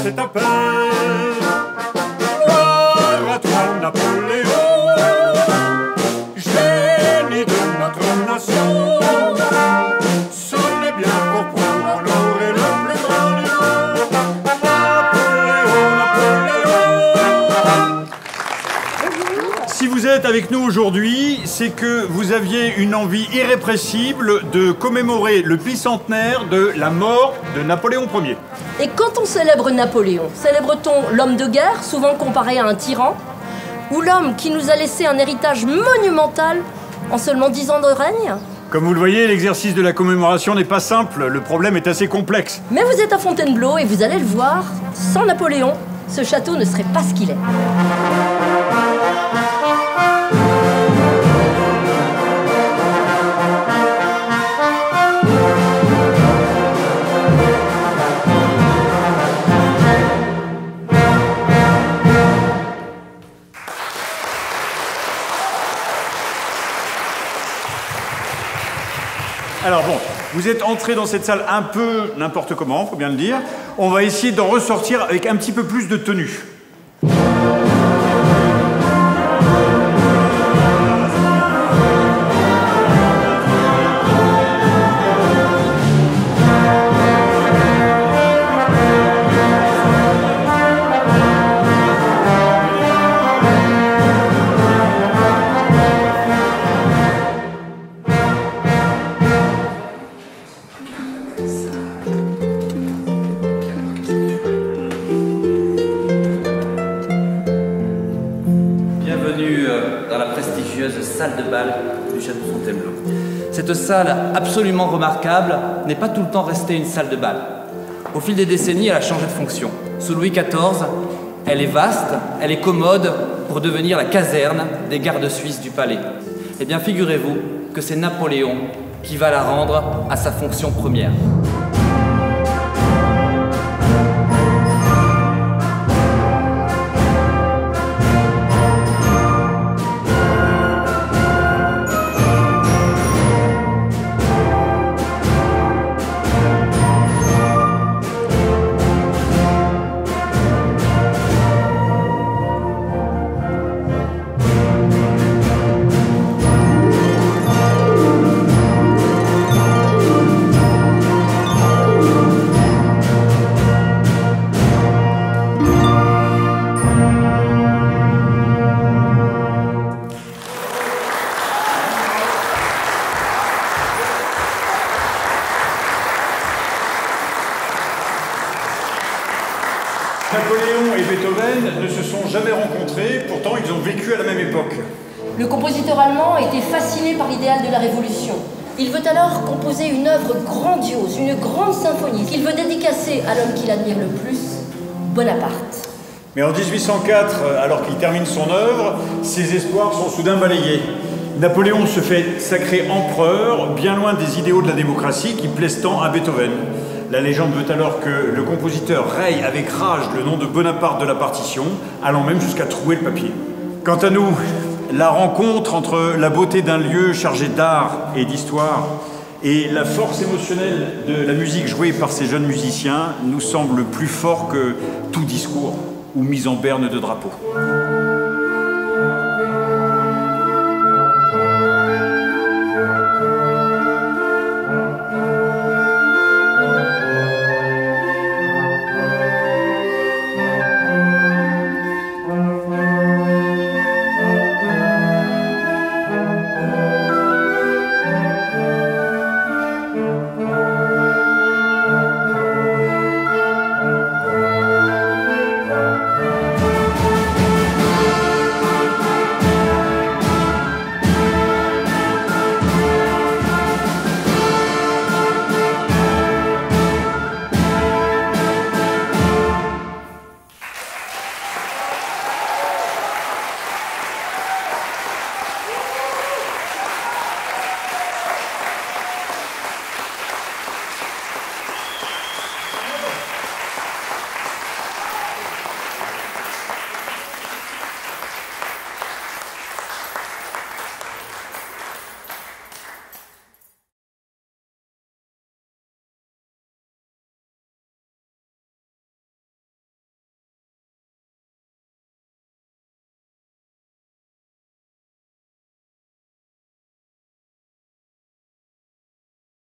Cet appel, gloire à toi Napoléon, génie de notre nation, sonnez bien pour honorer le plus grand du monde, Napoléon, Napoléon. Si vous êtes avec nous aujourd'hui, c'est que vous aviez une envie irrépressible de commémorer le bicentenaire de la mort de Napoléon Ier. Et quand on célèbre Napoléon, célèbre-t-on l'homme de guerre, souvent comparé à un tyran, ou l'homme qui nous a laissé un héritage monumental en seulement 10 ans de règne? Comme vous le voyez, l'exercice de la commémoration n'est pas simple, le problème est assez complexe. Mais vous êtes à Fontainebleau et vous allez le voir, sans Napoléon, ce château ne serait pas ce qu'il est. Alors bon, vous êtes entré dans cette salle un peu n'importe comment, faut bien le dire. On va essayer d'en ressortir avec un petit peu plus de tenue. Salle de bal du château de Fontainebleau. Cette salle absolument remarquable n'est pas tout le temps restée une salle de bal. Au fil des décennies, elle a changé de fonction. Sous Louis XIV, elle est vaste, elle est commode pour devenir la caserne des gardes suisses du palais. Eh bien, figurez-vous que c'est Napoléon qui va la rendre à sa fonction première. Napoléon et Beethoven ne se sont jamais rencontrés, pourtant ils ont vécu à la même époque. Le compositeur allemand était fasciné par l'idéal de la Révolution. Il veut alors composer une œuvre grandiose, une grande symphonie, qu'il veut dédicacer à l'homme qu'il admire le plus, Bonaparte. Mais en 1804, alors qu'il termine son œuvre, ses espoirs sont soudain balayés. Napoléon se fait sacré empereur, bien loin des idéaux de la démocratie qui plaisent tant à Beethoven. La légende veut alors que le compositeur raye avec rage le nom de Bonaparte de la partition, allant même jusqu'à trouer le papier. Quant à nous, la rencontre entre la beauté d'un lieu chargé d'art et d'histoire et la force émotionnelle de la musique jouée par ces jeunes musiciens nous semble plus fort que tout discours ou mise en berne de drapeau.